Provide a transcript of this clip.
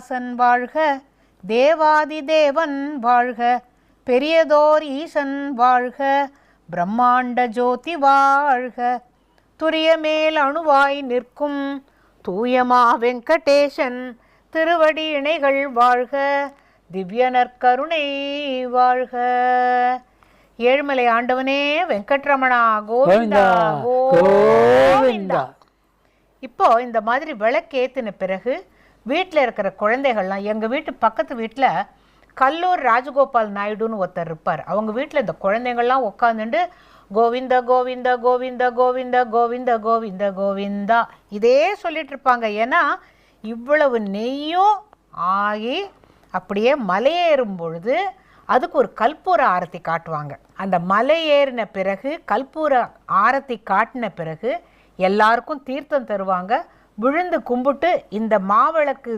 ஈசன் வாழ்க, தேவாதி தேவன் வாழ்க, பெரியதோர் ஈசன் வாழ்க, பிரம்மாண்ட ஜோதி வாழ்க, துரியமேல் அணுவாய் நிற்கும் தூயமா வெங்கடேசன் திருவடி இணைகள் வாழ்க, திவ்ய நற்கருணை வாழ்க. ஏழுமலை ஆண்டவனே வெங்கட்ரமணா கோவிந்தா கோவிந்தா. இப்போ இந்த மாதிரி விளக்கேற்றின பிறகு வீட்டில் இருக்கிற குழந்தைகள்லாம், எங்கள் வீட்டு பக்கத்து வீட்டில் கல்லூர் ராஜகோபால் நாயுடுன்னு ஒருத்தர் இருப்பார். அவங்க வீட்டில் இந்த குழந்தைங்கள்லாம் உட்காந்துட்டு கோவிந்த கோவிந்த கோவிந்த கோவிந்த கோவிந்த கோவிந்த கோவிந்தா இதே சொல்லிட்டு இருப்பாங்க. ஏன்னா இவ்வளவு நெய்யும் ஆகி அப்படியே மலையேறும் பொழுது அதுக்கு ஒரு கற்பூர ஆரத்தி காட்டுவாங்க. அந்த மலை ஏறின பிறகு கற்பூர ஆரத்தி காட்டின பிறகு எல்லாருக்கும் தீர்த்தம் தருவாங்க. விழுந்து கும்பிட்டு இந்த மாவிளக்கு